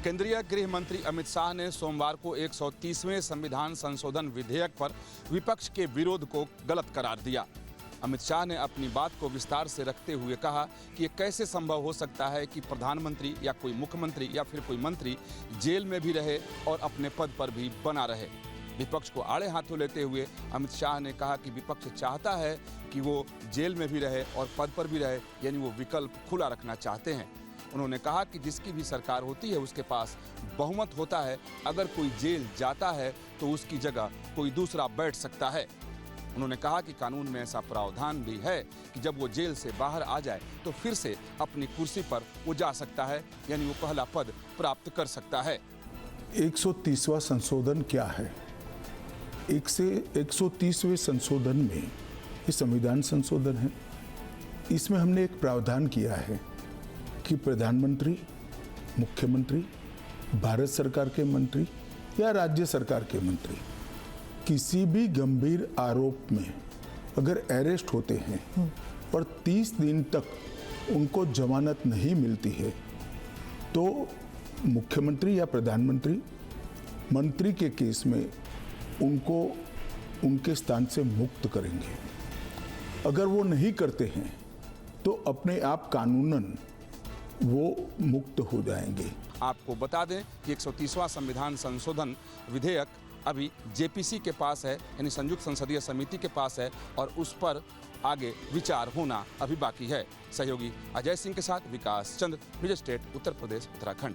केंद्रीय गृह मंत्री अमित शाह ने सोमवार को 130वें संविधान संशोधन विधेयक पर विपक्ष के विरोध को गलत करार दिया। अमित शाह ने अपनी बात को विस्तार से रखते हुए कहा कि ये कैसे संभव हो सकता है कि प्रधानमंत्री या कोई मुख्यमंत्री या फिर कोई मंत्री जेल में भी रहे और अपने पद पर भी बना रहे। विपक्ष को आड़े हाथों लेते हुए अमित शाह ने कहा कि विपक्ष चाहता है कि वो जेल में भी रहे और पद पर भी रहे, यानी वो विकल्प खुला रखना चाहते हैं। उन्होंने कहा कि जिसकी भी सरकार होती है उसके पास बहुमत होता है, अगर कोई जेल जाता है तो उसकी जगह कोई दूसरा बैठ सकता है। उन्होंने कहा कि कानून में ऐसा प्रावधान भी है कि जब वो जेल से बाहर आ जाए तो फिर से अपनी कुर्सी पर वो जा सकता है, यानी वो पहला पद प्राप्त कर सकता है। 130वां संशोधन क्या है? 130वें संशोधन में ये संविधान संशोधन है। इसमें हमने एक प्रावधान किया है कि प्रधानमंत्री, मुख्यमंत्री, भारत सरकार के मंत्री या राज्य सरकार के मंत्री किसी भी गंभीर आरोप में अगर अरेस्ट होते हैं और 30 दिन तक उनको जमानत नहीं मिलती है तो मुख्यमंत्री या प्रधानमंत्री मंत्री के केस में उनको उनके स्थान से मुक्त करेंगे। अगर वो नहीं करते हैं तो अपने आप कानूनन वो मुक्त हो जाएंगे। आपको बता दें कि 130वां संविधान संशोधन विधेयक अभी जेपीसी के पास है, यानी संयुक्त संसदीय समिति के पास है और उस पर आगे विचार होना अभी बाकी है। सहयोगी अजय सिंह के साथ Vikas Chandra, news state, Uttar Pradesh, Uttarakhand.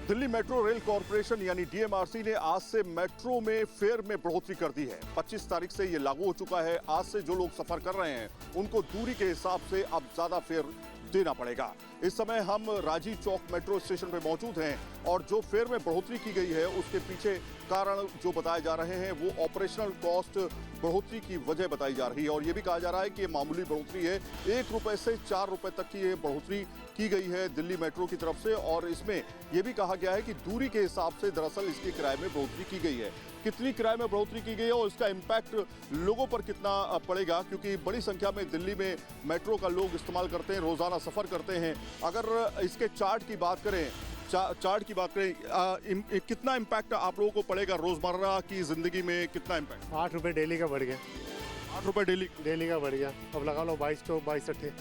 Delhi metro rail corporation यानी डीएमआरसी ने आज से मेट्रो में फेयर में बढ़ोतरी कर दी है। 25 तारीख से ये लागू हो चुका है। आज से जो लोग सफर कर रहे हैं उनको दूरी के हिसाब से अब ज्यादा फेयर देना पड़ेगा। इस समय हम राजीव चौक मेट्रो स्टेशन पे मौजूद हैं और जो फेयर में बढ़ोतरी की गई है उसके पीछे कारण जो बताए जा रहे हैं वो ऑपरेशनल कॉस्ट बढ़ोतरी की वजह बताई जा रही है और ये भी कहा जा रहा है कि ये मामूली बढ़ोतरी है। 1 रुपए से 4 रुपए तक की ये बढ़ोतरी की गई है दिल्ली मेट्रो की तरफ से और इसमें यह भी कहा गया है कि दूरी के हिसाब से दरअसल इसके किराए में बढ़ोतरी की गई है। कितनी किराए में बढ़ोतरी की गई है और इसका इम्पैक्ट लोगों पर कितना पड़ेगा, क्योंकि बड़ी संख्या में दिल्ली में मेट्रो का लोग इस्तेमाल करते हैं, रोजाना सफर करते हैं। अगर इसके चार्ट की बात करें कितना इम्पैक्ट आप लोगों को पड़ेगा रोजमर्रा की जिंदगी में? कितना इम्पैक्ट? 8 रुपये डेली का बढ़ गया। 8 रुपये डेली का बढ़ गया। अब लगा लो 22 तो 22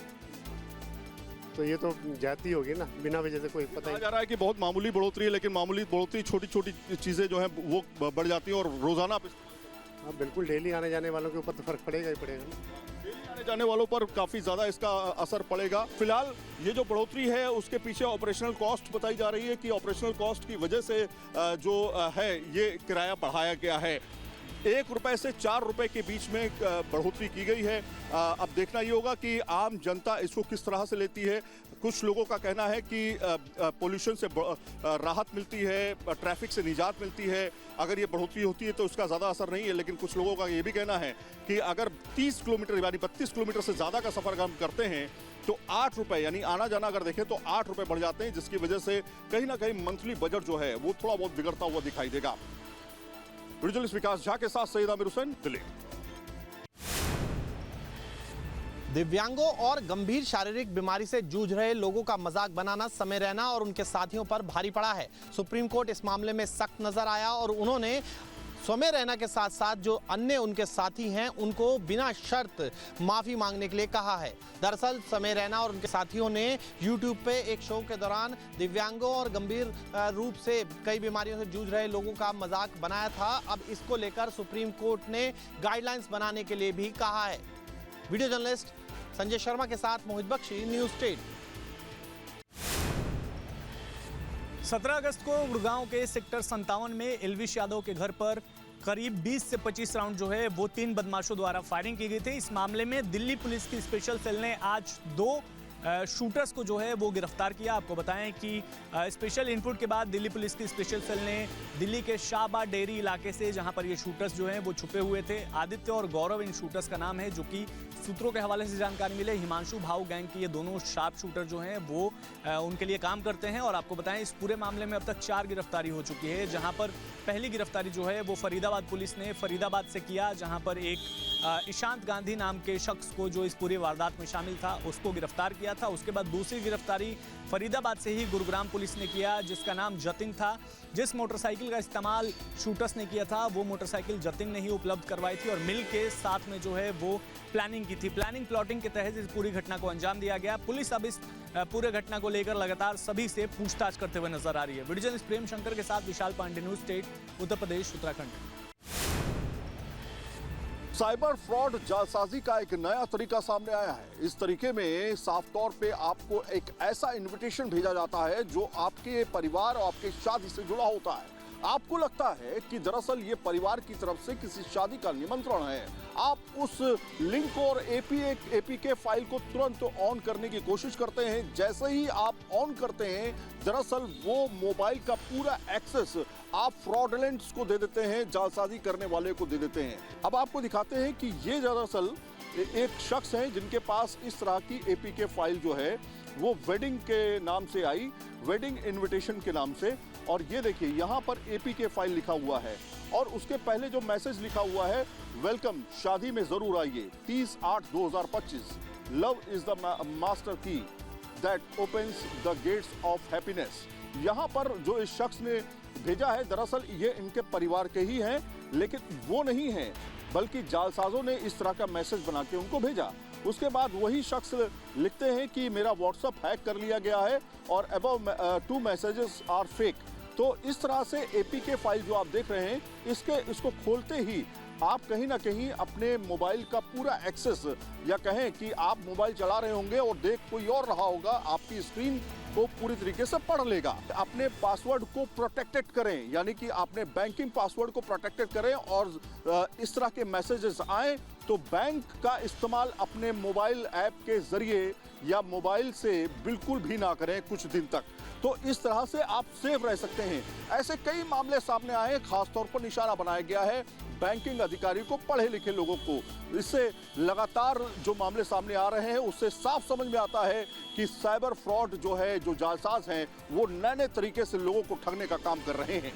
तो ये तो जाती होगी ना, बिना वजह से कोई पता ही जा रहा है कि बहुत मामूली बढ़ोतरी है, लेकिन मामूली बढ़ोतरी छोटी छोटी चीजें जो है वो बढ़ जाती हैं और रोजाना आप हाँ बिल्कुल डेली आने जाने वालों के ऊपर तो फर्क पड़ेगा ही पड़ेगा ना। डेली आने जाने वालों पर काफी ज्यादा इसका असर पड़ेगा। फिलहाल ये जो बढ़ोतरी है उसके पीछे ऑपरेशनल कॉस्ट बताई जा रही है कि ऑपरेशनल कॉस्ट की वजह से जो है ये किराया बढ़ाया गया है। 1 रुपए से 4 रुपए के बीच में बढ़ोतरी की गई है। अब देखना ये होगा कि आम जनता इसको किस तरह से लेती है। कुछ लोगों का कहना है कि पोल्यूशन से राहत मिलती है, ट्रैफिक से निजात मिलती है अगर ये बढ़ोतरी होती है तो उसका ज़्यादा असर नहीं है। लेकिन कुछ लोगों का ये भी कहना है कि अगर 30 किलोमीटर यानी 32 किलोमीटर से ज़्यादा का सफ़र हम करते हैं तो 8 रुपए यानी आना जाना अगर देखें तो 8 रुपए बढ़ जाते हैं, जिसकी वजह से कहीं ना कहीं मंथली बजट जो है वो थोड़ा बहुत बिगड़ता हुआ दिखाई देगा। जर्नलिस्ट विकास झा के साथ सईद आमिर हुसैन, दिल्ली। दिव्यांगों और गंभीर शारीरिक बीमारी से जूझ रहे लोगों का मजाक बनाना समय रैना और उनके साथियों पर भारी पड़ा है। सुप्रीम कोर्ट इस मामले में सख्त नजर आया और उन्होंने समय रैना के साथ साथ जो अन्य उनके साथी हैं उनको बिना शर्त माफी मांगने के लिए कहा है। दरअसल समय रैना और उनके साथियों ने YouTube पे एक शो के दौरान दिव्यांगों और गंभीर रूप से कई बीमारियों से जूझ रहे लोगों का मजाक बनाया था। अब इसको लेकर सुप्रीम कोर्ट ने गाइडलाइंस बनाने के लिए भी कहा है। वीडियो जर्नलिस्ट संजय शर्मा के साथ मोहित बख्शी, न्यूज़ स्टेट। 17 अगस्त को गुड़गांव के सेक्टर 57 में एल्विश यादव के घर पर करीब 20 से 25 राउंड जो है वो 3 बदमाशों द्वारा फायरिंग की गई थी। इस मामले में दिल्ली पुलिस की स्पेशल सेल ने आज 2 शूटर्स को जो है वो गिरफ्तार किया। आपको बताएं कि स्पेशल इनपुट के बाद दिल्ली पुलिस की स्पेशल सेल ने दिल्ली के शाहबाद डेयरी इलाके से, जहां पर ये शूटर्स जो हैं वो छुपे हुए थे, आदित्य और गौरव इन शूटर्स का नाम है, जो कि सूत्रों के हवाले से जानकारी मिले हिमांशु भाऊ गैंग की ये दोनों शार्प शूटर जो हैं वो उनके लिए काम करते हैं। और आपको बताएं इस पूरे मामले में अब तक 4 गिरफ्तारी हो चुकी है, जहां पर पहली गिरफ्तारी जो है वो फरीदाबाद पुलिस ने फरीदाबाद से किया, जहां पर एक ईशांत गांधी नाम के शख्स को जो इस पूरी वारदात में शामिल था उसको गिरफ्तार किया। किया था। उसके बाद दूसरी गिरफ्तारी फरीदाबाद से ही गुरुग्राम पुलिस ने किया, जिसका नाम जतिन था। जिस मोटरसाइकिल का इस्तेमाल शूटर्स ने किया था वो मोटरसाइकिल जतिन ने ही उपलब्ध करवाई थी और मिल के साथ में जो है वो प्लानिंग की थी। प्लानिंग प्लॉटिंग के तहत इस पूरी घटना को अंजाम दिया गया। पुलिस अब इस पूरे घटना को लेकर लगातार सभी से पूछताछ करते हुए नजर आ रही है। वीडियो जर्नलिस्ट प्रेम शंकर के साथ विशाल Pandey, News state, Uttar Pradesh, Uttarakhand. Cyber fraud जालसाजी का एक नया तरीका सामने आया है। इस तरीके में साफ तौर पे आपको एक ऐसा इनविटेशन भेजा जाता है जो आपके परिवार और आपके शादी से जुड़ा होता है। आपको लगता है कि दरअसल ये परिवार की तरफ से किसी शादी का निमंत्रण है। आप उस लिंक और एपीके फाइल को तुरंत ऑन करने की कोशिश करते हैं। जैसे ही आप ऑन करते हैं, दरअसल वो मोबाइल का पूरा एक्सेस आप फ्रॉडलेंट्स को दे देते हैं, जालसाजी करने वाले को दे देते हैं। अब आपको दिखाते हैं कि ये दरअसल एक शख्स है जिनके पास इस तरह की एपीके फाइल जो है वो वेडिंग के नाम से आई, वेडिंग इनविटेशन के नाम से। और ये देखिए यहाँ पर एपीके फाइल लिखा हुआ है और उसके पहले जो मैसेज लिखा हुआ है, वेलकम, शादी में जरूर आइए, 30/8/2025, लव इज द मास्टर की that opens the gates of happiness. यहाँ पर जो इस शख्स ने भेजा है दरअसल ये इनके परिवार के ही हैं, लेकिन वो नहीं है, बल्कि जालसाजों ने इस तरह का मैसेज बना के उनको भेजा। उसके बाद वही शख्स लिखते हैं कि मेरा व्हाट्सएप हैक कर लिया गया है और अबव 2 मैसेजेस आर फेक। तो इस तरह से एपीके फाइल जो आप देख रहे हैं, इसको खोलते ही आप कहीं ना कहीं अपने मोबाइल का पूरा एक्सेस, या कहें कि आप मोबाइल चला रहे होंगे और देख कोई और रहा होगा, आपकी स्क्रीन को पूरी तरीके से पढ़ लेगा। अपने पासवर्ड को प्रोटेक्टेड करें, यानी कि अपने बैंकिंग पासवर्ड को प्रोटेक्टेड करें और इस तरह के मैसेजेस आए तो बैंक का इस्तेमाल अपने मोबाइल ऐप के जरिए या मोबाइल से बिल्कुल भी ना करें कुछ दिन तक। तो इस तरह से आप सेफ रह सकते हैं। ऐसे कई मामले सामने आए, खासतौर पर निशाना बनाया गया है बैंकिंग अधिकारी को, पढ़े लिखे लोगों को। इससे लगातार जो मामले सामने आ रहे हैं उससे साफ समझ में आता है कि साइबर फ्रॉड जो है, जो जालसाज हैं, वो नए तरीके से लोगों को ठगने का काम कर रहे हैं।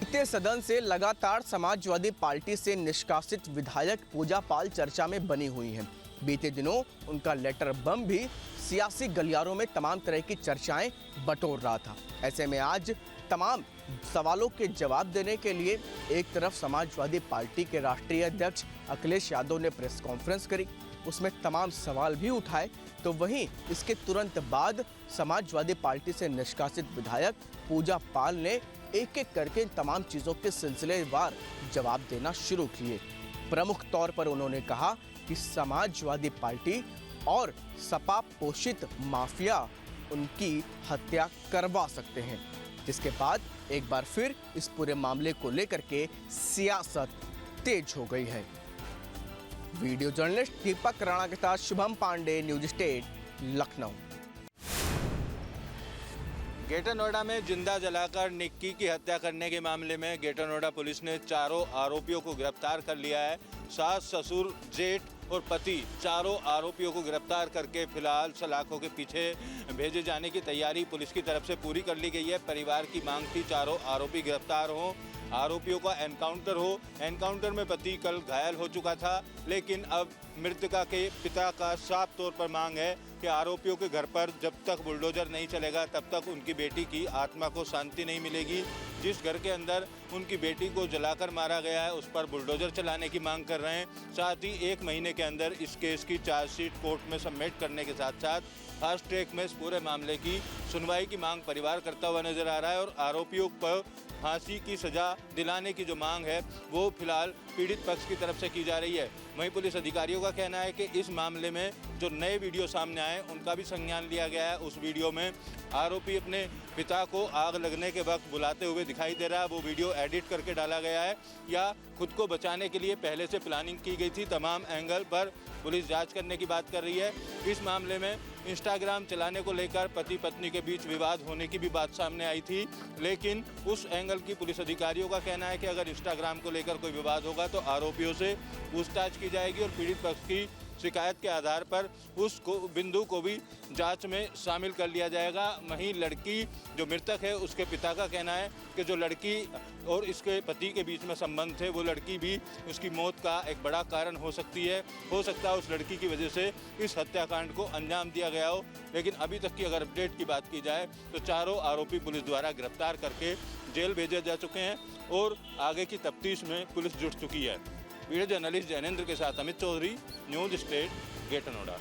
बीते सदन से लगातार समाजवादी पार्टी से निष्कासित विधायक पूजा पाल चर्चा में बनी हुई हैं। बीते दिनों उनका लेटर बम भी सियासी गलियारों में तमाम तरह की चर्चाएं बटोर रहा था। ऐसे में आज तमाम सवालों के जवाब देने के लिए एक तरफ समाजवादी पार्टी के राष्ट्रीय अध्यक्ष अखिलेश यादव ने प्रेस कॉन्फ्रेंस करी, उसमें तमाम सवाल भी उठाए, तो वहीं इसके तुरंत बाद समाजवादी पार्टी से निष्कासित विधायक पूजा पाल ने एक एक करके तमाम चीज़ों के सिलसिलेवार जवाब देना शुरू किए। प्रमुख तौर पर उन्होंने कहा कि समाजवादी पार्टी और सपा पोषित माफिया उनकी हत्या करवा सकते हैं, जिसके बाद एक बार फिर इस पूरे मामले को लेकर के सियासत तेज हो गई है। वीडियो जर्नलिस्ट दीपक राणा के साथ Shubham Pandey, News State, Lucknow. Greater Noida में जिंदा जलाकर निक्की की हत्या करने के मामले में ग्रेटर नोएडा पुलिस ने चारों आरोपियों को गिरफ्तार कर लिया है। सास, ससुर, जेठ और पति चारों आरोपियों को गिरफ्तार करके फिलहाल सलाखों के पीछे भेजे जाने की तैयारी पुलिस की तरफ से पूरी कर ली गई है। परिवार की मांग थी चारों आरोपी गिरफ्तार हों, आरोपियों का एनकाउंटर हो। एनकाउंटर में पति कल घायल हो चुका था, लेकिन अब मृतका के पिता का साफ तौर पर मांग है कि आरोपियों के घर पर जब तक बुलडोजर नहीं चलेगा तब तक उनकी बेटी की आत्मा को शांति नहीं मिलेगी। जिस घर के अंदर उनकी बेटी को जलाकर मारा गया है उस पर बुलडोजर चलाने की मांग कर रहे हैं। साथ ही 1 महीने के अंदर इस केस की चार्जशीट कोर्ट में सबमिट करने के साथ साथ फास्ट ट्रैक में इस पूरे मामले की सुनवाई की मांग परिवार करता हुआ नजर आ रहा है और आरोपियों पर फांसी की सजा दिलाने की जो मांग है वो फिलहाल पीड़ित पक्ष की तरफ से की जा रही है। वहीं पुलिस अधिकारियों का कहना है कि इस मामले में जो नए वीडियो सामने आए उनका भी संज्ञान लिया गया है। उस वीडियो में आरोपी अपने पिता को आग लगने के वक्त बुलाते हुए दिखाई दे रहा है। वो वीडियो एडिट करके डाला गया है या खुद को बचाने के लिए पहले से प्लानिंग की गई थी। तमाम एंगल पर पुलिस जांच करने की बात कर रही है। इस मामले में इंस्टाग्राम चलाने को लेकर पति पत्नी के बीच विवाद होने की भी बात सामने आई थी, लेकिन उस एंगल की पुलिस अधिकारियों का कहना है कि अगर इंस्टाग्राम को लेकर कोई विवाद होगा तो आरोपियों से पूछताछ की जाएगी और पीड़ित पक्ष की शिकायत के आधार पर उस बिंदु को भी जांच में शामिल कर लिया जाएगा। वहीं लड़की जो मृतक है उसके पिता का कहना है कि जो लड़की और इसके पति के बीच में संबंध थे वो लड़की भी उसकी मौत का एक बड़ा कारण हो सकती है। हो सकता है उस लड़की की वजह से इस हत्याकांड को अंजाम दिया गया हो। लेकिन अभी तक की अगर अपडेट की बात की जाए तो चारों आरोपी पुलिस द्वारा गिरफ्तार करके जेल भेजे जा चुके हैं और आगे की तफ्तीश में पुलिस जुट चुकी है। वीडियो जर्नलिस्ट जैनेंद्र के साथ Amit Chaudhary, News State, Greater Noida.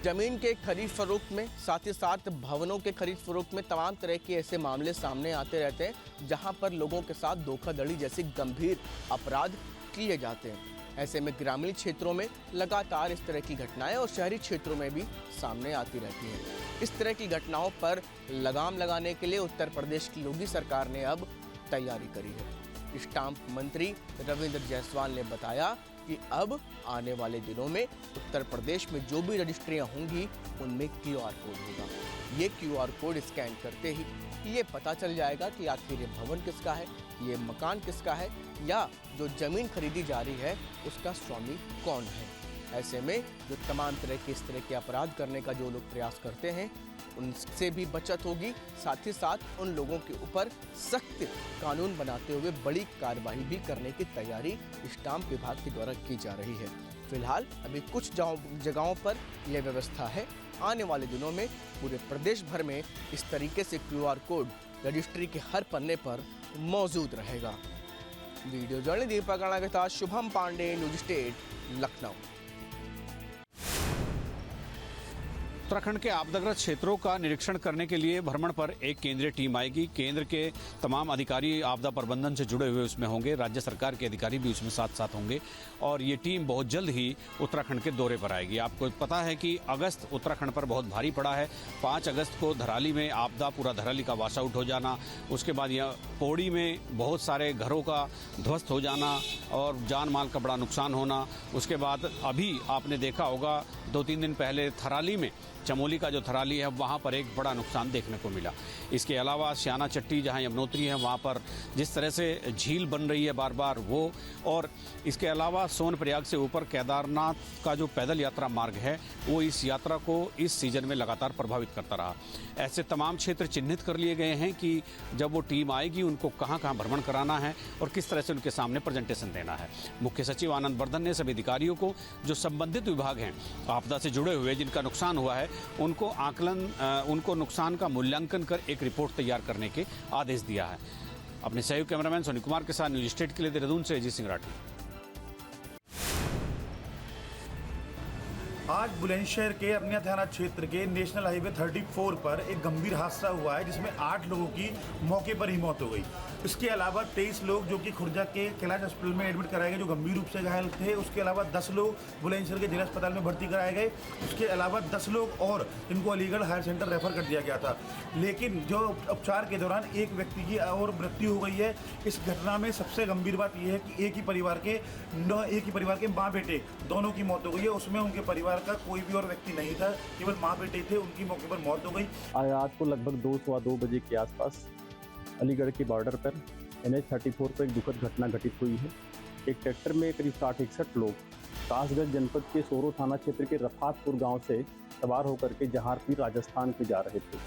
जमीन के खरीद फरोख्त में साथ ही साथ भवनों के खरीद फरोख्त में तमाम तरह के ऐसे मामले सामने आते रहते हैं जहां पर लोगों के साथ धोखाधड़ी जैसे गंभीर अपराध किए जाते हैं। ऐसे में ग्रामीण क्षेत्रों में लगातार इस तरह की घटनाएं और शहरी क्षेत्रों में भी सामने आती रहती हैं। इस तरह की घटनाओं पर लगाम लगाने के लिए उत्तर प्रदेश की योगी सरकार ने अब तैयारी करी है। स्टाम्प मंत्री रविंद्र जायसवाल ने बताया कि अब आने वाले दिनों में उत्तर प्रदेश में जो भी रजिस्ट्रियां होंगी उनमें QR कोड होगा। ये QR कोड स्कैन करते ही ये पता चल जाएगा कि आखिर ये भवन किसका है, ये मकान किसका है या जो जमीन खरीदी जा रही है उसका स्वामी कौन है। ऐसे में जो तमाम तरह के इस तरह के अपराध करने का जो लोग प्रयास करते हैं उनसे भी बचत होगी, साथ ही साथ उन लोगों के ऊपर सख्त कानून बनाते हुए बड़ी कार्रवाई भी करने की तैयारी स्टाम्प विभाग के द्वारा की जा रही है। फिलहाल अभी कुछ जगहों पर यह व्यवस्था है। आने वाले दिनों में पूरे प्रदेश भर में इस तरीके से QR कोड रजिस्ट्री के हर पन्ने पर मौजूद रहेगा। वीडियो जर्नलिस्ट दीपक राणा के साथ शुभम पांडे, न्यूज स्टेट, लखनऊ। उत्तराखंड के आपदाग्रस्त क्षेत्रों का निरीक्षण करने के लिए भ्रमण पर एक केंद्रीय टीम आएगी। केंद्र के तमाम अधिकारी आपदा प्रबंधन से जुड़े हुए उसमें होंगे, राज्य सरकार के अधिकारी भी उसमें साथ साथ होंगे और ये टीम बहुत जल्द ही उत्तराखंड के दौरे पर आएगी। आपको पता है कि अगस्त उत्तराखंड पर बहुत भारी पड़ा है। 5 अगस्त को धराली में आपदा, पूरा धराली का वॉश आउट हो जाना, उसके बाद यह पौड़ी में बहुत सारे घरों का ध्वस्त हो जाना और जान माल का बड़ा नुकसान होना। उसके बाद अभी आपने देखा होगा 2-3 दिन पहले थराली में, चमोली का जो थराली है वहाँ पर एक बड़ा नुकसान देखने को मिला। इसके अलावा श्याना चट्टी जहाँ यमुनोत्री है वहाँ पर जिस तरह से झील बन रही है बार बार वो, और इसके अलावा सोनप्रयाग से ऊपर केदारनाथ का जो पैदल यात्रा मार्ग है वो इस यात्रा को इस सीजन में लगातार प्रभावित करता रहा। ऐसे तमाम क्षेत्र चिन्हित कर लिए गए हैं कि जब वो टीम आएगी उनको कहाँ कहाँ भ्रमण कराना है और किस तरह से उनके सामने प्रेजेंटेशन देना है। मुख्य सचिव आनंद वर्धन ने सभी अधिकारियों को जो संबंधित विभाग हैं आपदा से जुड़े हुए जिनका नुकसान हुआ है उनको नुकसान का मूल्यांकन कर एक रिपोर्ट तैयार करने के आदेश दिया है। अपने सहयोगी कैमरामैन सोनी कुमार के साथ न्यूज स्टेट के लिए देहरादून से अजीत सिंह राठी। आज बुलंदशहर के अरनिया थाना क्षेत्र के नेशनल हाईवे 34 पर एक गंभीर हादसा हुआ है जिसमें 8 लोगों की मौके पर ही मौत हो गई। इसके अलावा 23 लोग जो कि खुर्जा के कैलाश हॉस्पिटल में एडमिट कराए गए जो गंभीर रूप से घायल थे। उसके अलावा 10 लोग बुलंदशहर के जिला अस्पताल में भर्ती कराए गए। उसके अलावा 10 लोग और इनको अलीगढ़ हायर सेंटर रेफर कर दिया गया था। लेकिन जो उपचार के दौरान एक व्यक्ति की और मृत्यु हो गई है। इस घटना में सबसे गंभीर बात यह है कि एक ही परिवार के माँ बेटे दोनों की मौत हो गई है। उसमें उनके परिवार का कोई भी और व्यक्ति नहीं था, केवल माँ बेटे थे, उनकी मौके पर मौत हो गई। आज को लगभग 2-2 बजे के आसपास अलीगढ़ के बॉर्डर पर NH 34 पर एक दुखद घटना घटित हुई है। एक ट्रैक्टर में करीब 60-61 लोग कासगंज जनपद के सोरो थाना क्षेत्र के रफातपुर गांव से सवार होकर के जहारपीर राजस्थान के जा रहे थे।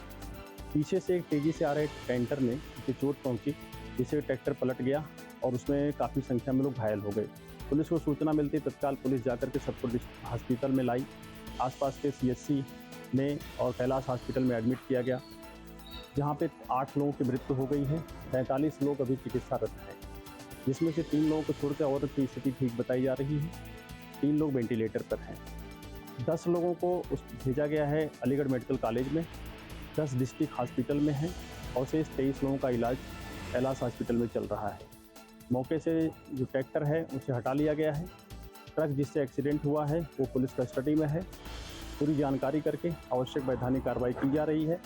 पीछे से एक तेजी से आ रहे टैंकर में उसे चोट पहुंची जिससे ट्रैक्टर पलट गया और उसमें काफ़ी संख्या में लोग घायल हो गए। पुलिस को सूचना मिलती तत्काल पुलिस जाकर के सबको हॉस्पिटल में लाई। आसपास के CHC में और कैलाश हॉस्पिटल में एडमिट किया गया जहां पे 8 लोगों की मृत्यु हो गई है। 45 लोग अभी चिकित्सारत हैं जिसमें से 3 लोगों को छोड़कर औरत की स्थिति ठीक बताई जा रही है। 3 लोग वेंटिलेटर पर हैं। 10 लोगों को भेजा गया है अलीगढ़ मेडिकल कॉलेज में, 10 डिस्ट्रिक्ट हॉस्पिटल में हैं और शेष 23 लोगों का इलाज कैलाश हॉस्पिटल में चल रहा है। मौके से जो ट्रैक्टर है उसे हटा लिया गया है। ट्रक जिससे एक्सीडेंट हुआ है वो पुलिस कस्टडी में है। पूरी जानकारी करके आवश्यक वैधानिक कार्रवाई की जा रही है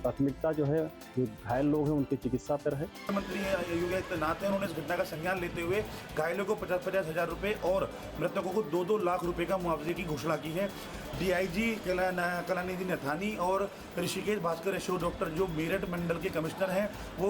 प्राथमिकता जो है जो घायल लोग हैं उनकी चिकित्सा पर है। मुख्यमंत्री योगी आदित्यनाथ हैं, उन्होंने इस घटना का संज्ञान लेते हुए घायलों को 50-50 हजार रुपए और मृतकों को 2-2 लाख रुपए का मुआवजे की घोषणा की है। डीआईजी कलानिधि नथानी और ऋषिकेश भास्कर यशोर डॉक्टर जो मेरठ मंडल के कमिश्नर हैं, वो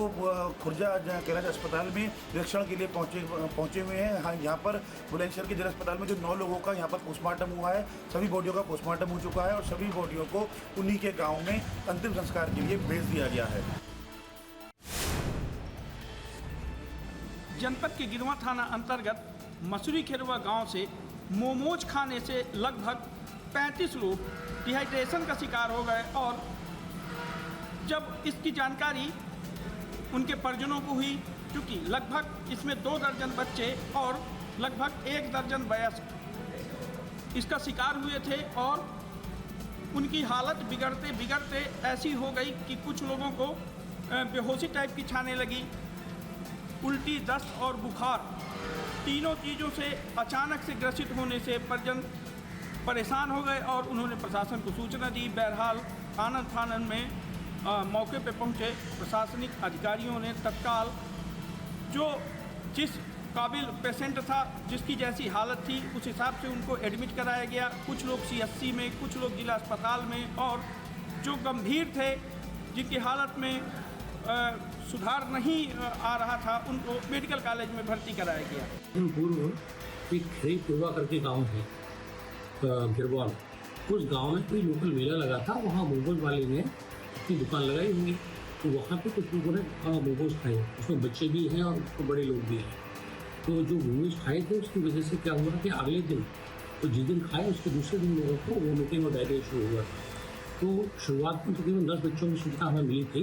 खुर्जा कैलाश अस्पताल में निरीक्षण के लिए पहुंचे हुए हैं। हाँ, यहाँ पर बुलंदशहर के जिला अस्पताल में जो 9 लोगों का यहाँ पर पोस्टमार्टम हुआ है, सभी बॉडियों का पोस्टमार्टम हो चुका है और सभी बॉडियों को उन्हीं के गाँव में अंतिम संस्कार के लिए भेज दिया गया है। जनपद के गिरवा थाना अंतर्गत मसूरी खेरवा गांव से मोमोज खाने से लगभग 35 लोग डिहाइड्रेशन का शिकार हो गए और जब इसकी जानकारी उनके परिजनों को हुई, क्योंकि लगभग इसमें 2 दर्जन बच्चे और लगभग 1 दर्जन वयस्क इसका शिकार हुए थे और उनकी हालत बिगड़ते बिगड़ते ऐसी हो गई कि कुछ लोगों को बेहोशी टाइप की छाने लगी। उल्टी, दस्त और बुखार, तीनों चीज़ों से अचानक से ग्रसित होने से परिजन परेशान हो गए और उन्होंने प्रशासन को सूचना दी। बहरहाल आनंद फानन में मौके पर पहुंचे प्रशासनिक अधिकारियों ने तत्काल जो जिस काबिल पेशेंट था, जिसकी जैसी हालत थी, उस हिसाब से उनको एडमिट कराया गया। कुछ लोग CHC में, कुछ लोग जिला अस्पताल में और जो गंभीर थे, जिनकी हालत में सुधार नहीं आ रहा था, उनको मेडिकल कॉलेज में भर्ती कराया गया। पूर्व एक खरीपुरवा करके गांव है गिरवा में, उस गांव में कोई लोकल मेला लगा था, वहाँ मोमोज वाले ने अपनी दुकान लगाई हुई, तो वहाँ पे कुछ लोगों ने मोमोज खाए, उसमें बच्चे भी हैं और बड़े लोग भी हैं। तो जो मोमोज खाए थे उसकी वजह से क्या हुआ कि अगले दिन, तो जिस दिन खाए उसके दूसरे दिन लोगों को वोमिटिंग और डायरिया शुरू हुआ था। तो शुरुआत में तकरीबन 10 बच्चों की सूचना हमें मिली थी,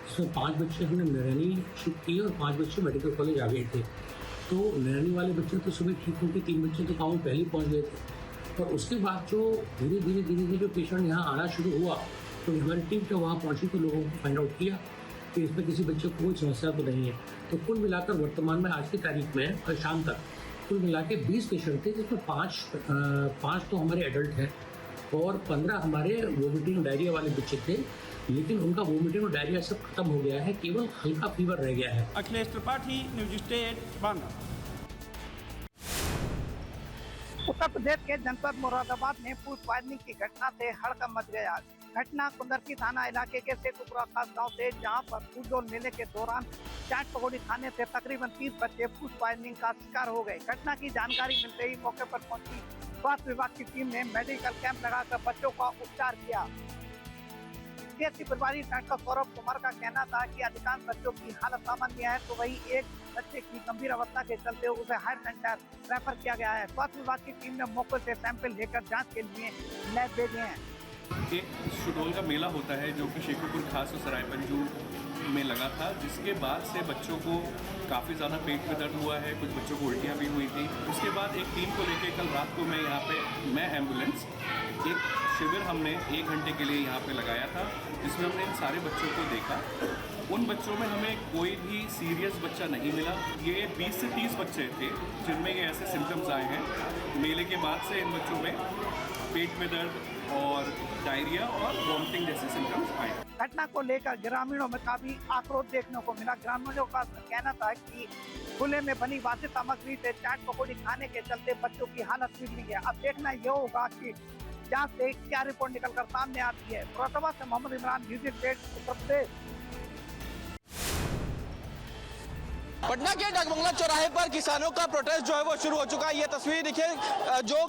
जिसमें 5 बच्चे हमने नैनी शिफ्ट किए और 5 बच्चे मेडिकल कॉलेज आ गए थे। तो नैनी वाले बच्चे तो सुबह ठीक होकर 3 बच्चे तो गाँव में पहले पहुँच गए थे। और उसके बाद जो धीरे धीरे जो पेशेंट यहाँ आना शुरू हुआ, तो हमारी टीम तो वहाँ पहुँची तो लोगों को फाइंड आउट किया कि इसमें किसी बच्चे को कोई समस्या तो नहीं है। तो कुल मिलाकर वर्तमान में आज की तारीख में कल शाम तक कुल मिला के 20 पेशेंट थे, जिसमें 5 तो हमारे एडल्ट हैं और 15 हमारे वोमिटिंग डायरिया वाले बच्चे थे, लेकिन उनका वोमिटिंग और डायरिया सब खत्म हो गया है, केवल हल्का फीवर रह गया है। Akhilesh Tripathi, news state, Banda. उत्तर प्रदेश के जनपद मुरादाबाद में फूड पॉइजनिंग की घटना से हड़कंप मच गया। घटना कुंदरकी थाना इलाके के शेखुपुरा खास गांव से, जहां पर फूड मेले के दौरान चाट पकौड़ी खाने से तकरीबन 30 बच्चे फूड पॉइजनिंग का शिकार हो गए। घटना की जानकारी मिलते ही मौके पर पहुंची स्वास्थ्य विभाग की टीम ने मेडिकल कैंप लगाकर बच्चों का उपचार किया। CHC प्रभारी डॉक्टर सौरभ कुमार का कहना था कि अधिकांश बच्चों की हालत सामान्य है, तो वही एक बच्चे की गंभीर अवस्था के चलते उसे हायर सेंटर रेफर किया गया है। स्वास्थ्य विभाग की टीम ने मौके से सैंपल लेकर जांच के लिए लैब भेजे हैं। एक शुडोल का मेला होता है जो कि शेखुपुर खास और सरायपंजू में लगा था, जिसके बाद से बच्चों को काफ़ी ज़्यादा पेट में दर्द हुआ है, कुछ बच्चों को उल्टियाँ भी हुई थी। उसके बाद एक टीम को लेकर कल रात को मैं एम्बुलेंस एक शिविर हमने 1 घंटे के लिए यहाँ पे लगाया था, जिसमें हमने इन सारे बच्चों को देखा। उन बच्चों में हमें कोई भी सीरियस बच्चा नहीं मिला। ये 20 से 30 बच्चे थे जिनमें ये ऐसे सिम्टम्स आए हैं। मेले के बाद से इन बच्चों में पेट में दर्द और डायरिया और वॉमिटिंग जैसे सिम्टम्स आए। घटना को लेकर ग्रामीणों में काफी आक्रोश देखने को मिला। ग्रामीणों का कहना था कि खुले में बनी वासी सामग्री से चाट पकौड़ी खाने के चलते बच्चों की हालत बिगड़ी है। अब देखना यह होगा कि जांच से क्या रिपोर्ट निकलकर सामने आती है। मुरादाबाद से मोहम्मद इमरान, न्यूज़ स्टेट, उत्तर प्रदेश। पटना के डाकबंगला चौराहे पर किसानों का प्रोटेस्ट जो है वो शुरू हो चुका है। ये तस्वीर देखिए, जो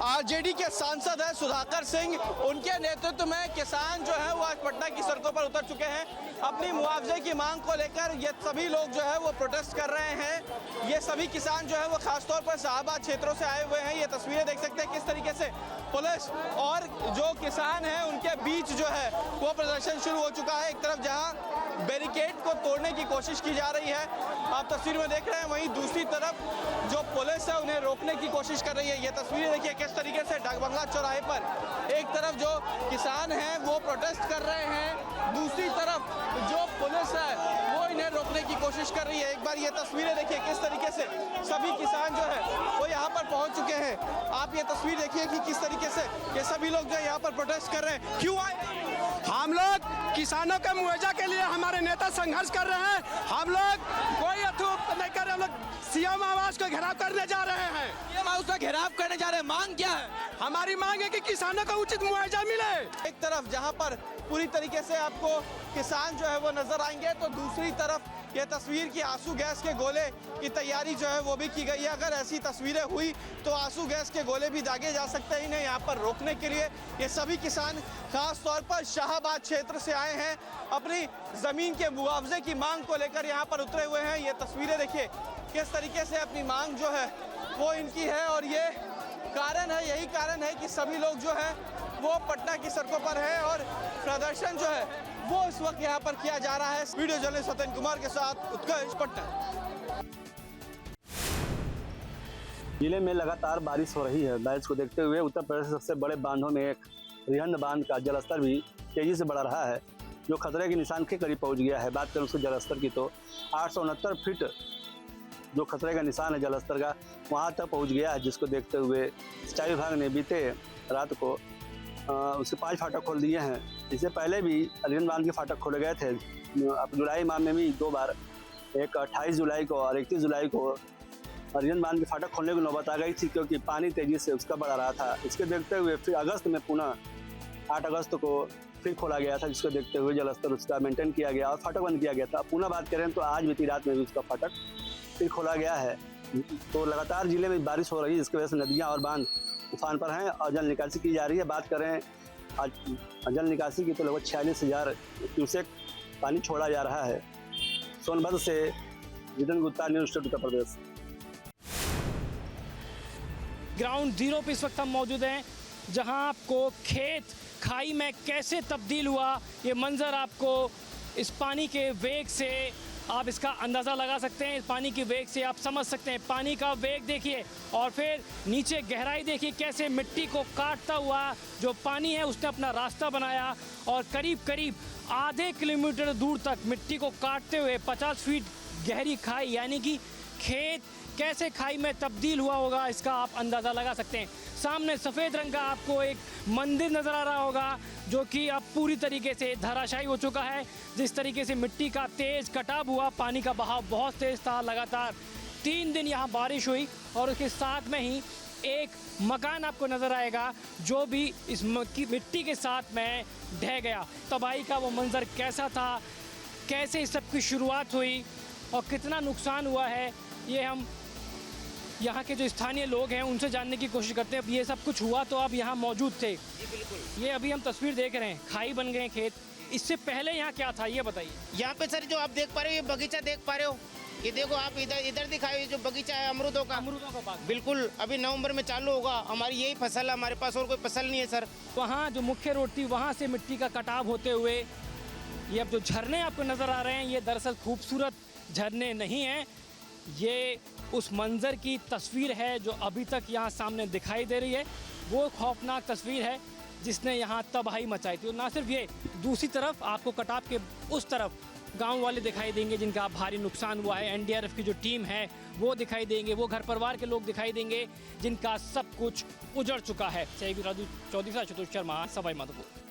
आरजेडी के सांसद हैं सुधाकर सिंह, उनके नेतृत्व में किसान जो है वो आज पटना की सड़कों पर उतर चुके हैं। अपनी मुआवजे की मांग को लेकर ये सभी लोग जो है वो प्रोटेस्ट कर रहे हैं। ये सभी किसान जो है वो खासतौर पर शाहबाद क्षेत्रों से आए हुए हैं। ये तस्वीरें देख सकते हैं किस तरीके से पुलिस और जो किसान हैं उनके बीच जो है वो प्रदर्शन शुरू हो चुका है। एक तरफ जहां बैरिकेड को तोड़ने की कोशिश की जा रही है, आप तस्वीर में देख रहे हैं, वहीं दूसरी तरफ जो पुलिस है उन्हें रोकने की कोशिश कर रही है। ये तस्वीरें देखिए किस तरीके से डाकबंगला चौराहे पर एक तरफ जो किसान हैं वो प्रोटेस्ट कर रहे हैं, दूसरी तरफ जो पुलिस है वो इन्हें रोकने की कोशिश कर रही है। एक बार ये तस्वीरें देखिए किस तरीके से सभी किसान जो है वो यहाँ पर पहुँच चुके हैं। आप ये तस्वीर देखिए कि किस तरीके से ये सभी लोग जो यहाँ पर प्रोटेस्ट कर रहे हैं। क्यों आए? हम लोग किसानों के मुआवजा के लिए हमारे नेता संघर्ष कर रहे हैं। हम लोग कोई अथूप नहीं कर रहे, हम लोग सीएम आवास को घेराव करने जा रहे हैं। सीएम हाउस का घेराव करने जा रहे हैं। मांग क्या है? हमारी मांग है कि किसानों को उचित मुआवजा मिले। एक तरफ जहां पर पूरी तरीके से आपको किसान जो है वो नजर आएंगे, तो दूसरी तरफ ये तस्वीर की आंसू गैस के गोले की तैयारी जो है वो भी की गई है। अगर ऐसी तस्वीरें हुई तो आंसू गैस के गोले भी दागे जा सकते हैं। इन्हें यहाँ पर रोकने के लिए ये सभी किसान खास तौर पर शाहाबाद क्षेत्र से आए हैं, अपनी जमीन के मुआवजे की मांग को लेकर यहाँ पर उतरे हुए हैं। ये तस्वीरें देखिए किस तरीके से अपनी मांग जो है वो इनकी है, और ये कारण है, यही कारण है कि सभी लोग जो है वो पटना की सड़कों पर है और प्रदर्शन जो है वो इस वक्त यहाँ पर किया जा रहा है। वीडियो जर्नलिस्ट सत्यन कुमार के साथ उत्कर्ष, पटना। जिले में लगातार बारिश हो रही है। बारिश को देखते हुए उत्तर प्रदेश के सबसे बड़े बांधों में एक रिहंद बांध का जलस्तर भी तेजी से बढ़ रहा है, जो खतरे के निशान के करीब पहुंच गया है। बात करें उसके जलस्तर की तो 869 फीट जो खतरे का निशान है जलस्तर का, वहां तक पहुंच गया है, जिसको देखते हुए सिंचाई विभाग ने बीते रात को उसके 5 फाटक खोल दिए हैं। इससे पहले भी रिहंद बांध के फाटक खोले गए थे। अब जुलाई माह में भी 2 बार, एक 28 जुलाई को और 31 जुलाई को रिहंद बांध के फाटक खोलने की नौबत आ गई थी, क्योंकि पानी तेजी से उसका बढ़ रहा था। इसके देखते हुए फिर अगस्त में पुनः 8 अगस्त को फिर खोला गया था, जिसको देखते हुए जलस्तर उसका मेंटेन किया गया और फाटक बंद किया गया था। पुनः बात करें तो आज बीती रात में भी उसका फाटक फिर खोला गया है। तो लगातार जिले में बारिश हो रही है, जिसकी वजह से नदियाँ और बांध उफान पर हैं और जल निकासी की जा रही है। बात करें आज जल निकासी की तो लगभग 46,000 क्यूसेक पानी छोड़ा जा रहा है। सोनभद्र से जितेंद्र गुप्ता, न्यूज़ स्टेट उत्तर प्रदेश। ग्राउंड जीरो पे इस वक्त हम मौजूद हैं, जहां आपको खेत खाई में कैसे तब्दील हुआ ये मंजर आपको इस पानी के वेग से आप इसका अंदाज़ा लगा सकते हैं। इस पानी के वेग से आप समझ सकते हैं, पानी का वेग देखिए और फिर नीचे गहराई देखिए, कैसे मिट्टी को काटता हुआ जो पानी है उसने अपना रास्ता बनाया और करीब करीब आधे किलोमीटर दूर तक मिट्टी को काटते हुए 50 फीट गहरी खाई, यानी कि खेत कैसे खाई में तब्दील हुआ होगा इसका आप अंदाज़ा लगा सकते हैं। सामने सफ़ेद रंग का आपको एक मंदिर नज़र आ रहा होगा, जो कि अब पूरी तरीके से धराशायी हो चुका है। जिस तरीके से मिट्टी का तेज़ कटाव हुआ, पानी का बहाव बहुत तेज़ था, लगातार 3 दिन यहाँ बारिश हुई और उसके साथ में ही एक मकान आपको नज़र आएगा जो भी इस मिट्टी के साथ में ढह गया। तबाही का वो मंजर कैसा था, कैसे इस सब की शुरुआत हुई और कितना नुकसान हुआ है, ये हम यहाँ के जो स्थानीय लोग हैं उनसे जानने की कोशिश करते हैं। अब ये सब कुछ हुआ तो आप यहाँ मौजूद थे। ये अभी हम तस्वीर देख रहे हैं, खाई बन गए खेत। इससे पहले यहाँ क्या था ये बताइए। यहाँ पे सर जो आप देख पा रहे हो, ये बगीचा देख पा रहे हो, ये देखो आप इधर दिखाओ, ये जो बगीचा है अमरूदों का बाग, बिल्कुल अभी नवंबर में चालू होगा। हमारी यही फसल है, हमारे पास और कोई फसल नहीं है सर। वहाँ जो मुख्य रोड थी वहाँ से मिट्टी का कटाव होते हुए ये अब जो झरने आपको नज़र आ रहे हैं, ये दरअसल खूबसूरत झरने नहीं हैं, ये उस मंज़र की तस्वीर है जो अभी तक यहाँ सामने दिखाई दे रही है। वो खौफनाक तस्वीर है जिसने यहाँ तबाही मचाई थी। और ना सिर्फ ये, दूसरी तरफ आपको कटाव के उस तरफ गांव वाले दिखाई देंगे जिनका भारी नुकसान हुआ है। एनडीआरएफ की जो टीम है वो दिखाई देंगे, वो घर परिवार के लोग दिखाई देंगे जिनका सब कुछ उजड़ चुका है। राजू चौधरी, आशुतोष शर्मा, सवाई माधोपुर।